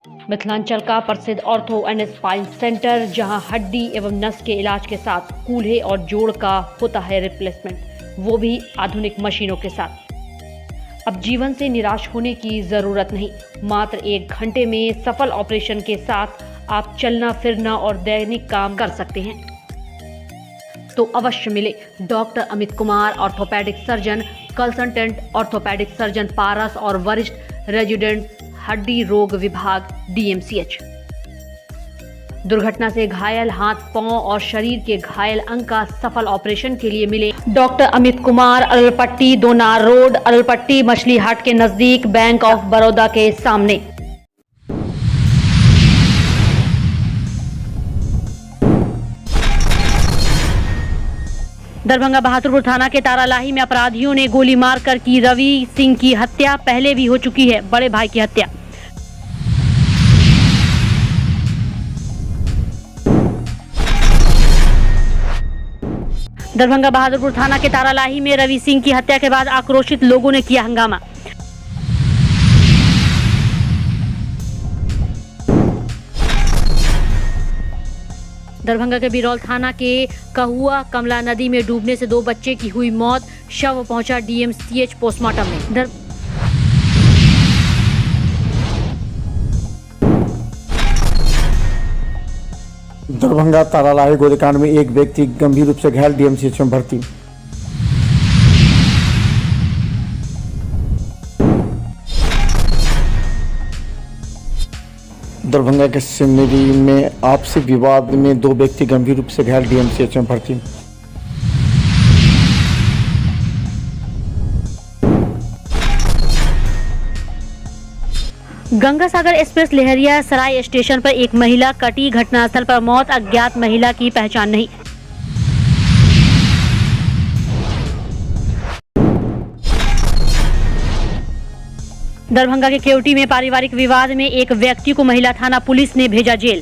मिथिलांचल का प्रसिद्ध ortho and spine centre, जहां हड्डी एवं नस के इलाज के साथ कूल्हे और जोड़ का होता है रिप्लेसमेंट, वो भी आधुनिक मशीनों के साथ। अब जीवन से निराश होने की जरूरत नहीं। मात्र 1 घंटे में सफल ऑपरेशन के साथ आप चलना फिरना और दैनिक काम कर सकते हैं। तो अवश्य मिले doctor Amit Kumar, orthopaedic surgeon, consultant orthopaedic surgeon Paras और वरिष्ठ रेजिडेंट हड्डी रोग विभाग DMCH। दुर्घटना से घायल हाथ, पांव और शरीर के घायल अंग का सफल ऑपरेशन के लिए मिले डॉक्टर अमित कुमार, अरलपट्टी, दोनार रोड, अरलपट्टी मछली हाट के नजदीक, बैंक ऑफ बड़ौदा के सामने। दरभंगा बहादुरपुर थाना के तारालाही में अपराधियों ने गोली मारकर की रवि सिंह की हत्या। पहले भी हो चुकी है बड़े भाई की हत्या। दरभंगा बहादुरपुर थाना के तारालाही में रवि सिंह की हत्या के बाद आक्रोशित लोगों ने किया हंगामा। दरभंगा के बिरौल थाना के कहुआ कमला नदी में डूबने से 2 बच्चे की हुई मौत। शव पहुंचा DMCH पोस्टमार्टम में। दरभंगा तारालाही गोलीकांड में एक व्यक्ति गंभीर रूप से घायल, DMCH में भर्ती। दरभंगा के सिमरी में आपसी विवाद में 2 व्यक्ति गंभीर रूप से घायल, DMCH में भर्ती। गंगासागर एक्सप्रेस लहरिया सराय स्टेशन पर एक महिला कटी, घटनास्थल पर मौत। अज्ञात महिला की पहचान नहीं। दरभंगा के केवटी में पारिवारिक विवाद में एक व्यक्ति को महिला थाना पुलिस ने भेजा जेल।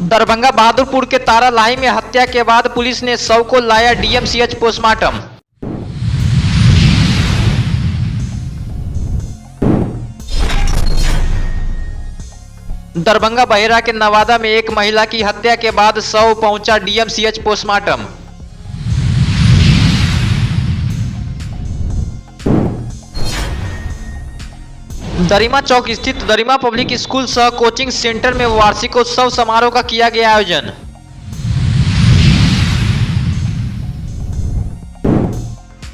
दरभंगा बहादुरपुर के तारालाही में हत्या के बाद पुलिस ने शव को लाया DMCH पोस्टमार्टम। दरभंगा बहेरा के नवादा में एक महिला की हत्या के बाद शव पहुंचा DMCH पोस्टमार्टम। दरिमा चौक स्थित दरिमा पब्लिक स्कूल सह कोचिंग सेंटर में वार्षिकोत्सव समारोह का किया गया आयोजन।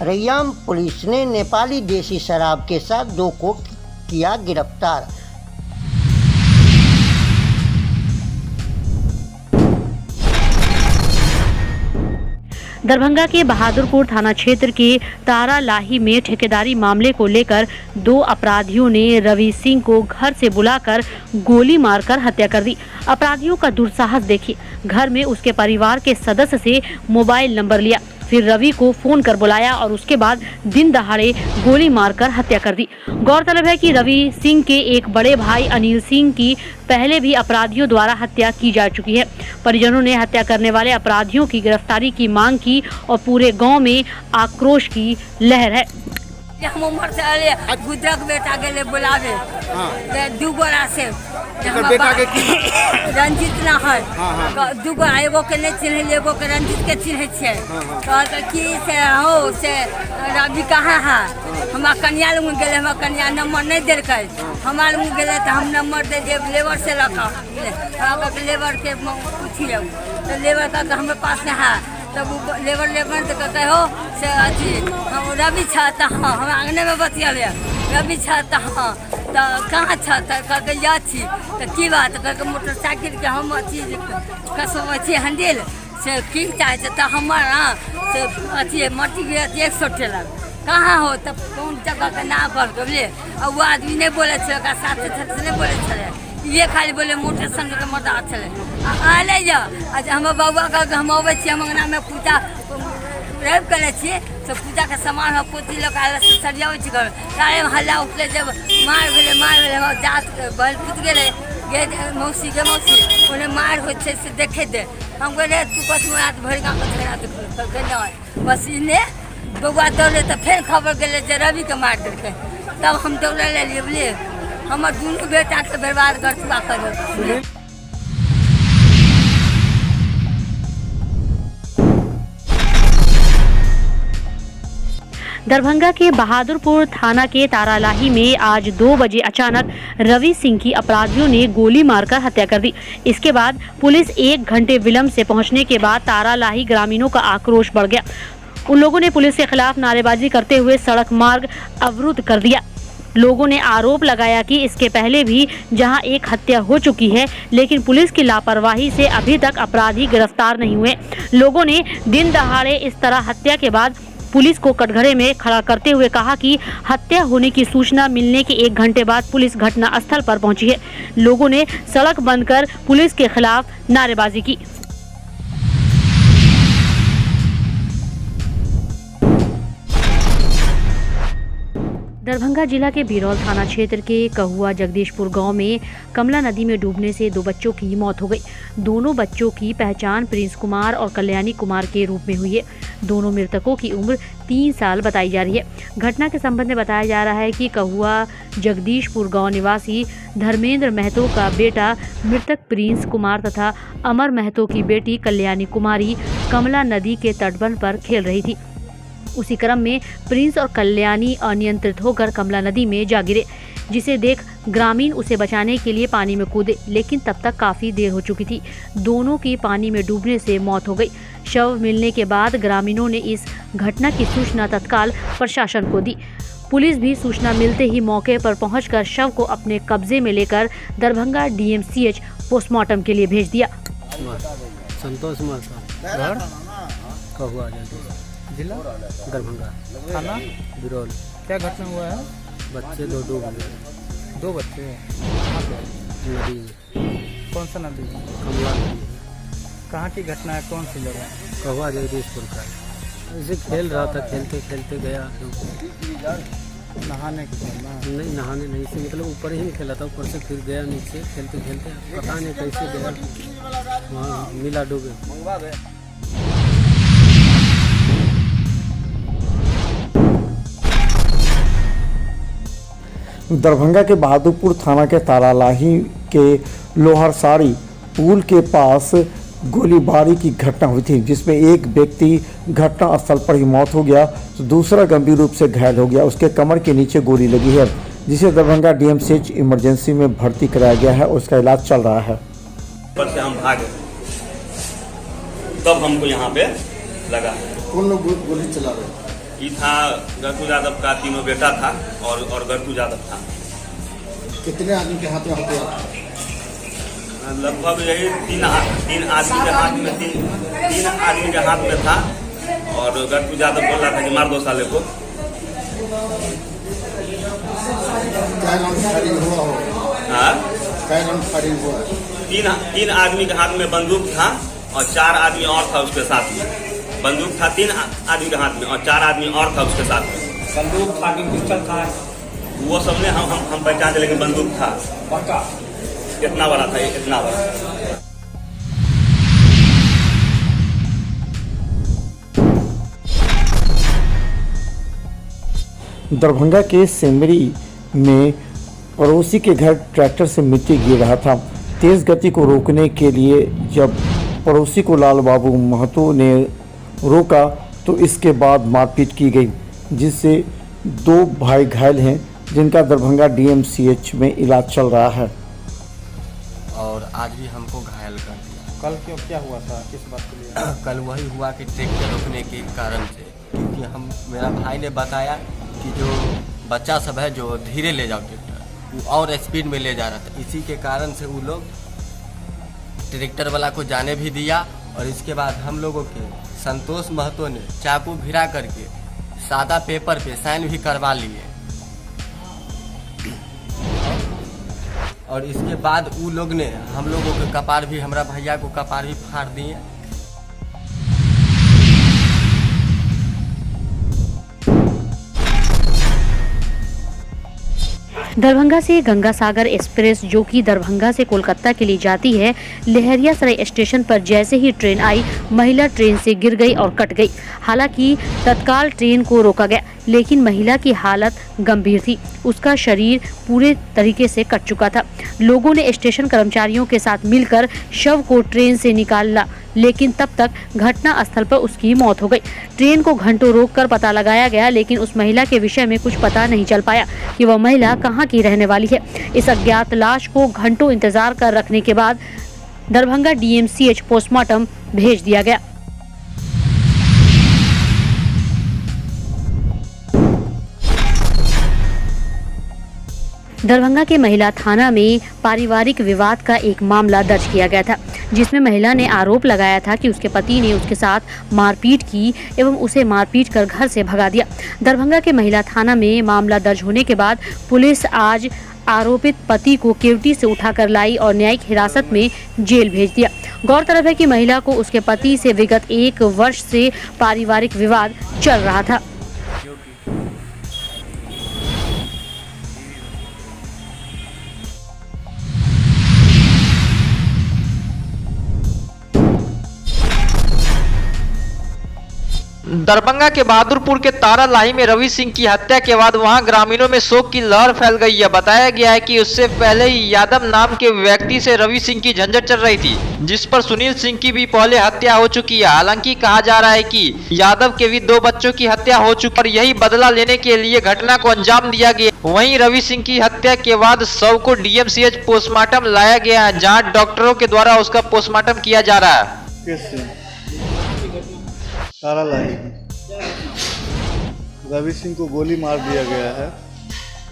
रैयाम पुलिस ने नेपाली देसी शराब के साथ 2 को किया गिरफ्तार। दरभंगा के बहादुरपुर थाना क्षेत्र के तारालाही में ठेकेदारी मामले को लेकर 2 अपराधियों ने रवि सिंह को घर से बुलाकर गोली मारकर हत्या कर दी। अपराधियों का दुस्साहस देखिए। घर में उसके परिवार के सदस्य से मोबाइल नंबर लिया, फिर रवि को फोन कर बुलाया और उसके बाद दिन दहाड़े गोली मारकर हत्या कर दी। गौरतलब है कि रवि सिंह के एक बड़े भाई अनिल सिंह की पहले भी अपराधियों द्वारा हत्या की जा चुकी है। परिजनों ने हत्या करने वाले अपराधियों की गिरफ्तारी की मांग की और पूरे गांव में आक्रोश की लहर है। हम उम्र से अरे गुजरक बेटा गेले बुलावे दू गोरा से बेटा के की रंजित ना है। दू गोरा एगो के नहीं चिन्ह, एगो के रंजित के चिन्ह छे। कहलकै की से हो से रवि कहाँ है। हमारा कन्या लग गेले, हमारा कन्या नंबर नहीं देलकै। हमारे लग गेले तो हम नंबर दे देब, लेबर से रखा लेबर के पूछिए तो लेबर का हमारे पास नहीं है। तब लेबर तो कहते हो से अथी हम रवि छाता हाँ हम आंगने में बतियाबे रवि छाता हाँ तो कहाँ छाता कहते या छी तो की बात कहते मोटरसाइकिल के हम अथी कसम अथी हैंडल से की चाहे तो हमारा से अथी मट्टी गिर 100 टेलर कहाँ हो तब कौन जगह का नाम पर बोले और वो आदमी नहीं बोले साथ नहीं बोले चले, ये खाली बोले मोटरसाइकिल के मर्दा चले आले जा। अच्छा हम बउआ का हम अबै छी, हम अंगना में पूजा रवि करे छिए तो पूजा के सामान हम पोती लग सरियाबै छी घर तारे हल्ला उठले। जब मार भेले हम जात बहल पुत गेले गे मौसी उन्हें मार हो से देखे दे हम कहले तू कथु रात भर गाँव के बस इन्हें बउआ दौड़े तो फिर खबर गए जे रवि के मार देलकै। तब हम दौड़े ले लिए बोलिए हमर दुनू बेटा के बर्बाद करतबा करो। दरभंगा के बहादुरपुर थाना के तारालाही में आज 2 बजे अचानक रवि सिंह की अपराधियों ने गोली मारकर हत्या कर दी। इसके बाद पुलिस 1 घंटे विलंब से पहुंचने के बाद तारालाही ग्रामीणों का आक्रोश बढ़ गया। उन लोगों ने पुलिस के खिलाफ नारेबाजी करते हुए सड़क मार्ग अवरुद्ध कर दिया। लोगों ने आरोप लगाया कि इसके पहले भी जहां एक हत्या हो चुकी है, लेकिन पुलिस की लापरवाही से अभी तक अपराधी गिरफ्तार नहीं हुए। लोगों ने दिन दहाड़े इस तरह हत्या के बाद पुलिस को कटघरे में खड़ा करते हुए कहा कि हत्या होने की सूचना मिलने के 1 घंटे बाद पुलिस घटना स्थल पर पहुंची है। लोगों ने सड़क बंद कर पुलिस के खिलाफ नारेबाजी की। दरभंगा जिला के बिरौल थाना क्षेत्र के कहुआ जगदीशपुर गांव में कमला नदी में डूबने से 2 बच्चों की मौत हो गई। दोनों बच्चों की पहचान प्रिंस कुमार और कल्याणी कुमार के रूप में हुई है। दोनों मृतकों की उम्र 3 साल बताई जा रही है। घटना के संबंध में बताया जा रहा है कि कहुआ जगदीशपुर गांव निवासी धर्मेंद्र महतो का बेटा मृतक प्रिंस कुमार तथा अमर महतो की बेटी कल्याणी कुमारी कमला नदी के तटबंध पर खेल रही थी। उसी क्रम में प्रिंस और कल्याणी अनियंत्रित होकर कमला नदी में जा गिरे, जिसे देख ग्रामीण उसे बचाने के लिए पानी में कूदे, लेकिन तब तक काफ़ी देर हो चुकी थी। दोनों की पानी में डूबने से मौत हो गई। शव मिलने के बाद ग्रामीणों ने इस घटना की सूचना तत्काल प्रशासन को दी। पुलिस भी सूचना मिलते ही मौके पर पहुंचकर शव को अपने कब्जे में लेकर दरभंगा DMCH पोस्टमार्टम के लिए भेज दिया। संतोष कहुआ जिला दरभंगा, थाना बिरौल। क्या घटना हुआ है? बच्चे 2 डूब गए। 2 बच्चे नदी में। कौन सा नदी? कमला नदी। कहाँ की घटना है? कौन सी जगह? कहुआ जगदीशपुर का। ऐसे खेल रहा था, खेलते खेलते गया। नहाने के लिए? नहीं, नहाने नहीं से मतलब ऊपर ही खेला था, ऊपर से फिर गया नीचे, खेलते खेलते पता नहीं कैसे गया, वहाँ मिला डूबे। दरभंगा के बहादुरपुर थाना के तारालाही के लोहरसाड़ी पुल के पास गोलीबारी की घटना हुई थी, जिसमें एक व्यक्ति घटना स्थल पर ही मौत हो गया तो दूसरा गंभीर रूप से घायल हो गया। उसके कमर के नीचे गोली लगी है, जिसे दरभंगा DMCH इमरजेंसी में भर्ती कराया गया है। उसका इलाज चल रहा है। पर से हम भागे, तब हमको यहाँ पे लगा। कौन लोग गोली चला रहे? ये था गरतू यादव का 3 बेटा था और गरतू यादव था। कितने आदमी के हाथ में हथियार? लगभग यही 3 आदमी के हाथ में 3 आदमी के हाथ में था। और गरतू यादव बोल रहा था कि मार दो साले को। हाँ, 3 आदमी के हाथ में बंदूक था और 4 आदमी और था उसके साथ में। बंदूक था 3 आदमी के हाथ में और 4 आदमी और था उसके साथ में। बंदूक था कि पिस्टल था? वो सबने हम पहचान, लेकिन बंदूक था। पक्का? कितना बड़ा था? इतना बड़ा। दरभंगा के सेमरी में पड़ोसी के घर ट्रैक्टर से मिट्टी गिर रहा था। तेज गति को रोकने के लिए जब पड़ोसी को लाल बाबू महतो ने रोका तो इसके बाद मारपीट की गई, जिससे 2 भाई घायल हैं, जिनका दरभंगा DMCH में इलाज चल रहा है। और आज भी हमको घायल कर दिया। कल क्यों, क्या हुआ था? किस बात के लिए? कल वही हुआ कि ट्रैक्टर रोकने के कारण से, क्योंकि मेरा भाई ने बताया कि जो बच्चा सब है जो धीरे ले जाओ ट्रैक्टर, वो और स्पीड में ले जा रहा था। इसी के कारण से वो लोग ट्रैक्टर वाला को जाने भी दिया। और इसके बाद हम लोगों के संतोष महतो ने चाकू भिड़ा करके सादा पेपर पे साइन भी करवा लिए। और इसके बाद वो लोग ने हम लोगों के कपार भी, हमारा भैया को कपार भी फाड़ दिए। दरभंगा से गंगा सागर एक्सप्रेस जो कि दरभंगा से कोलकाता के लिए जाती है, लहरियासराय स्टेशन पर जैसे ही ट्रेन आई, महिला ट्रेन से गिर गई और कट गई। हालांकि तत्काल ट्रेन को रोका गया, लेकिन महिला की हालत गंभीर थी। उसका शरीर पूरे तरीके से कट चुका था। लोगों ने स्टेशन कर्मचारियों के साथ मिलकर शव को ट्रेन से निकाला, लेकिन तब तक घटना स्थल पर उसकी मौत हो गई। ट्रेन को घंटों रोककर पता लगाया गया, लेकिन उस महिला के विषय में कुछ पता नहीं चल पाया कि वह महिला कहां की रहने वाली है। इस अज्ञात लाश को घंटों इंतजार कर रखने के बाद दरभंगा DMCH पोस्टमार्टम भेज दिया गया। दरभंगा के महिला थाना में पारिवारिक विवाद का एक मामला दर्ज किया गया था, जिसमें महिला ने आरोप लगाया था कि उसके पति ने उसके साथ मारपीट की एवं उसे मारपीट कर घर से भगा दिया। दरभंगा के महिला थाना में मामला दर्ज होने के बाद पुलिस आज आरोपित पति को केवटी से उठाकर लाई और न्यायिक हिरासत में जेल भेज दिया। गौरतलब है कि महिला को उसके पति से विगत 1 वर्ष से पारिवारिक विवाद चल रहा था। दरभंगा के बहादुरपुर के तारालाही में रवि सिंह की हत्या के बाद वहां ग्रामीणों में शोक की लहर फैल गई है। बताया गया है कि उससे पहले ही यादव नाम के व्यक्ति से रवि सिंह की झंझट चल रही थी, जिस पर सुनील सिंह की भी पहले हत्या हो चुकी है। हालांकि कहा जा रहा है कि यादव के भी 2 बच्चों की हत्या हो चुकी और यही बदला लेने के लिए घटना को अंजाम दिया गया। वहीं रवि सिंह की हत्या के बाद शव को DMCH पोस्टमार्टम लाया गया है, जहाँ डॉक्टरों के द्वारा उसका पोस्टमार्टम किया जा रहा है। तारालाही रवि सिंह को गोली मार दिया गया है।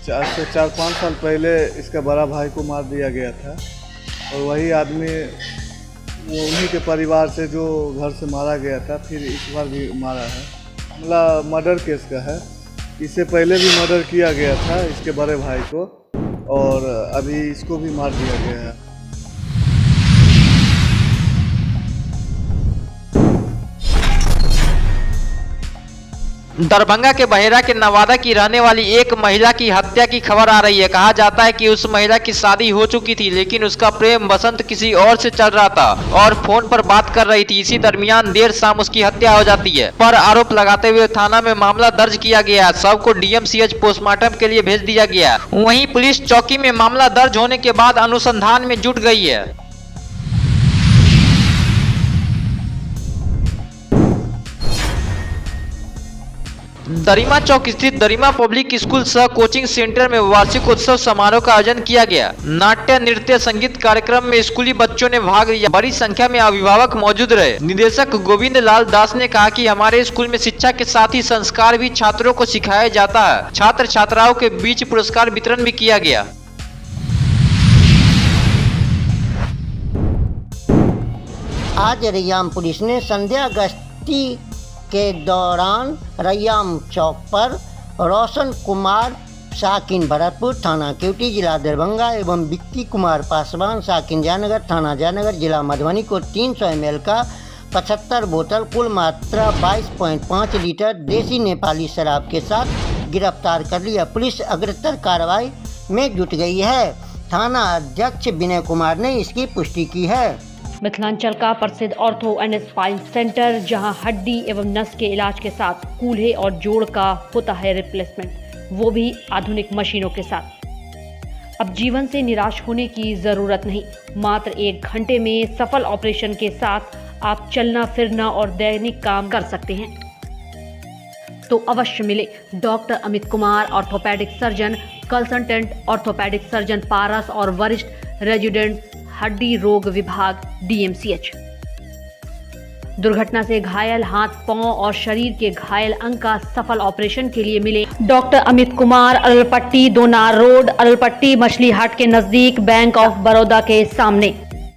4-5 साल पहले इसका बड़ा भाई को मार दिया गया था और वही आदमी उन्हीं के परिवार से जो घर से मारा गया था, फिर इस बार भी मारा है। मामला मर्डर केस का है। इससे पहले भी मर्डर किया गया था इसके बड़े भाई को और अभी इसको भी मार दिया गया है। दरभंगा के बहेरा के नवादा की रहने वाली एक महिला की हत्या की खबर आ रही है। कहा जाता है कि उस महिला की शादी हो चुकी थी, लेकिन उसका प्रेम बसंत किसी और से चल रहा था और फोन पर बात कर रही थी। इसी दरमियान देर शाम उसकी हत्या हो जाती है, पर आरोप लगाते हुए थाना में मामला दर्ज किया गया। शव को DMCH पोस्टमार्टम के लिए भेज दिया गया। वहीं पुलिस चौकी में मामला दर्ज होने के बाद अनुसंधान में जुट गई है। दरिमा चौक स्थित दरिमा पब्लिक स्कूल सह कोचिंग सेंटर में वार्षिक उत्सव समारोह का आयोजन किया गया। नाट्य, नृत्य, संगीत कार्यक्रम में स्कूली बच्चों ने भाग लिया। बड़ी संख्या में अभिभावक मौजूद रहे। निदेशक गोविंद लाल दास ने कहा कि हमारे स्कूल में शिक्षा के साथ ही संस्कार भी छात्रों को सिखाया जाता है। छात्र छात्राओं के बीच पुरस्कार वितरण भी किया गया। आज रैयाम पुलिस ने संध्या गश्ती के दौरान रैयाम चौक पर रोशन कुमार साकिन भरतपुर थाना केवटी जिला दरभंगा एवं विक्की कुमार पासवान साकिन जयनगर थाना जयनगर जिला मधुबनी को 300 ml का 75 बोतल कुल मात्रा 22.5 लीटर देसी नेपाली शराब के साथ गिरफ्तार कर लिया। पुलिस अग्रतर कार्रवाई में जुट गई है। थाना अध्यक्ष विनय कुमार ने इसकी पुष्टि की है। मिथिलांचल का प्रसिद्ध ऑर्थो एंड स्पाइन सेंटर, जहां हड्डी एवं नस के इलाज के साथ कूल्हे और जोड़ का होता है रिप्लेसमेंट, वो भी आधुनिक मशीनों के साथ। अब जीवन से निराश होने की जरूरत नहीं। मात्र 1 घंटे में सफल ऑपरेशन के साथ आप चलना फिरना और दैनिक काम कर सकते हैं। तो अवश्य मिले doctor Amit Kumar, orthopaedic surgeon, consultant orthopaedic surgeon Paras और वरिष्ठ रेजिडेंट हड्डी रोग विभाग DMCH। दुर्घटना से घायल हाथ, पांव और शरीर के घायल अंग का सफल ऑपरेशन के लिए मिले डॉक्टर अमित कुमार, अरलपट्टी, दोनार रोड, अरलपट्टी मछली हाट के नजदीक, बैंक ऑफ बड़ौदा के सामने।